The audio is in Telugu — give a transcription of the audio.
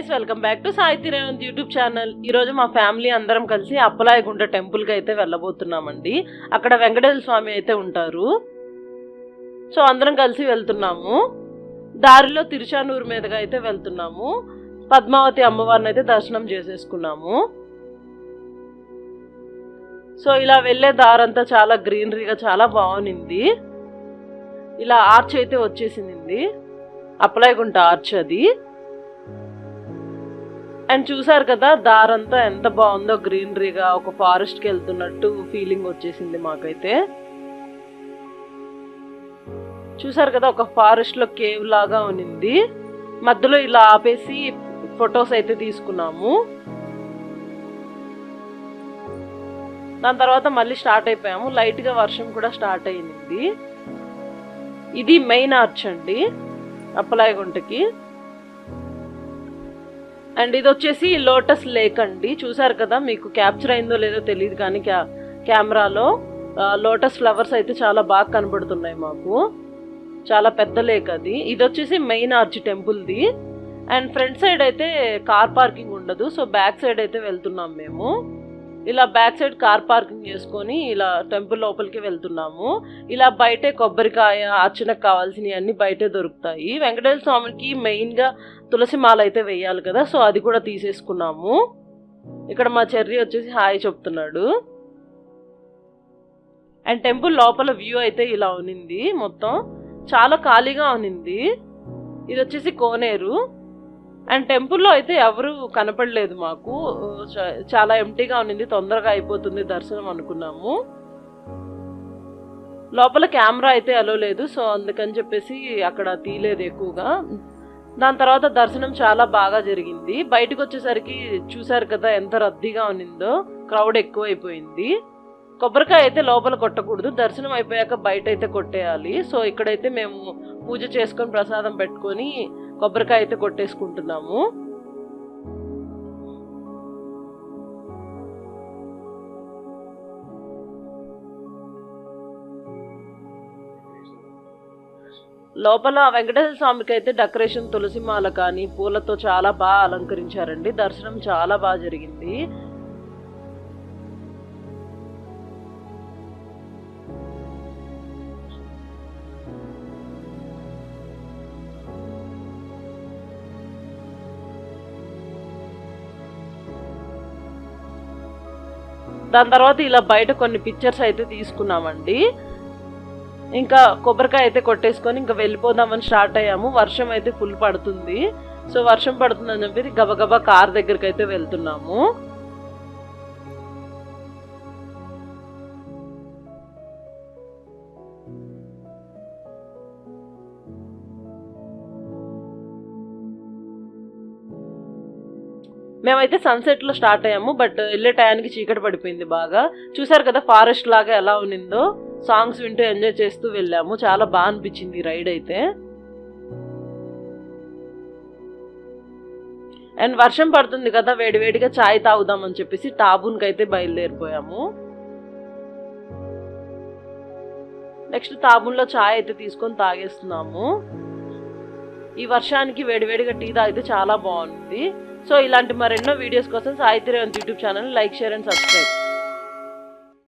Guys, welcome back to Sahithi Revanth YouTube channel. ఈరోజు మా ఫ్యామిలీ అందరం కలిసి అప్పలాయగుంట టెంపుల్కి అయితే వెళ్ళబోతున్నామండి. అక్కడ వెంకటేశ్వర స్వామి అయితే ఉంటారు. సో అందరం కలిసి వెళ్తున్నాము. దారిలో తిరుచానూరు మీదుగా అయితే వెళ్తున్నాము. పద్మావతి అమ్మవారిని అయితే దర్శనం చేసేసుకున్నాము. సో ఇలా వెళ్ళే దారంతా చాలా గ్రీనరీగా చాలా బాగుంది. ఇలా ఆర్చ్ అయితే వచ్చేసింది, అప్పలాయగుంట ఆర్చ్ అది. అండ్ చూసారు కదా దారంతా ఎంత బాగుందో, గ్రీనరీగా ఒక ఫారెస్ట్కి వెళ్తున్నట్టు ఫీలింగ్ వచ్చేసింది మాకైతే. చూసారు కదా ఒక ఫారెస్ట్లో కేవ్ లాగా ఉన్నింది. మధ్యలో ఇలా ఆపేసి ఫొటోస్ అయితే తీసుకున్నాము. దాని తర్వాత మళ్ళీ స్టార్ట్ అయిపోయాము. లైట్గా వర్షం కూడా స్టార్ట్ అయింది. ఇది మెయిన్ ఆర్చ్ అండి అప్పలాయగుంటకి. అండ్ ఇది వచ్చేసి లోటస్ లేక్ అండి. చూసారు కదా, మీకు క్యాప్చర్ అయిందో లేదో తెలియదు కానీ కెమెరాలో లోటస్ ఫ్లవర్స్ అయితే చాలా బాగా కనబడుతున్నాయి మాకు. చాలా పెద్ద లేక్ అది. ఇది వచ్చేసి మెయిన్ ఆర్చ్ టెంపుల్ది. అండ్ ఫ్రంట్ సైడ్ అయితే కార్ పార్కింగ్ ఉండదు. సో బ్యాక్ సైడ్ అయితే వెళ్తున్నాం మేము. ఇలా బ్యాక్ సైడ్ కార్ పార్కింగ్ చేసుకొని ఇలా టెంపుల్ లోపలికి వెళ్తున్నాము. ఇలా బయటే కొబ్బరికాయ, అర్చనకు కావాల్సినవి అన్నీ బయటే దొరుకుతాయి. వెంకటేశ్వర స్వామికి మెయిన్గా తులసి మాల అయితే వేయాలి కదా, సో అది కూడా తీసేసుకున్నాము. ఇక్కడ మా చెర్రీ వచ్చేసి హాయ్ చెప్తున్నాడు. అండ్ టెంపుల్ లోపల వ్యూ అయితే ఇలా ఉన్నింది. మొత్తం చాలా ఖాళీగా ఉన్నింది. ఇది వచ్చేసి కోనేరు. అండ్ టెంపుల్లో అయితే ఎవరు కనపడలేదు మాకు. చాలా ఎంటీగా ఉన్నింది. తొందరగా అయిపోతుంది దర్శనం అనుకున్నాము. లోపల కెమెరా అయితే అలో లేదు, సో అందుకని చెప్పేసి అక్కడ తీయలేదు ఎక్కువగా. దాని తర్వాత దర్శనం చాలా బాగా జరిగింది. బయటకు వచ్చేసరికి చూసారు కదా ఎంత రద్దీగా ఉన్నిందో, క్రౌడ్ ఎక్కువ అయిపోయింది. కొబ్బరికాయ అయితే లోపల కొట్టకూడదు, దర్శనం అయిపోయాక బయట అయితే కొట్టేయాలి. సో ఇక్కడైతే మేము పూజ చేసుకొని ప్రసాదం పెట్టుకొని కొబ్బరికాయ అయితే కొట్టేసుకుంటున్నాము. లోపల వెంకటేశ్వర స్వామికి అయితే డెకరేషన్ తులసి మాల కానీ పూలతో చాలా బాగా అలంకరించారండి. దర్శనం చాలా బాగా జరిగింది. దాని తర్వాత ఇలా బయట కొన్ని పిక్చర్స్ అయితే తీసుకున్నామండి. ఇంకా కొబ్బరికాయ అయితే కొట్టేసుకొని ఇంకా వెళ్ళిపోదామని స్టార్ట్ అయ్యాము. వర్షం అయితే ఫుల్ పడుతుంది. సో వర్షం పడుతుందని చెప్పి గబగబా కార్ దగ్గరికి అయితే వెళ్తున్నాము. మేమైతే సన్సెట్లో స్టార్ట్ అయ్యాము, బట్ వెళ్ళే టయానికి చీకటి పడిపోయింది బాగా. చూసారు కదా ఫారెస్ట్ లాగా ఎలా ఉన్నిందో. సాంగ్స్ వింటూ ఎంజాయ్ చేస్తూ వెళ్ళాము. చాలా బాగా అనిపించింది రైడ్ అయితే. అండ్ వర్షం పడుతుంది కదా, వేడివేడిగా చాయ్ తాగుదామని చెప్పేసి టాబూన్కి అయితే బయలుదేరిపోయాము. నెక్స్ట్ తాబూన్లో చాయ్ అయితే తీసుకొని తాగేస్తున్నాము. ఈ వర్షానికి వేడివేడిగా టీ తాగితే చాలా బాగుంది. సో ఇలాంటి మరెన్నో వీడియోస్ కోసం Sahithi Revanth YouTube channel like, share and subscribe.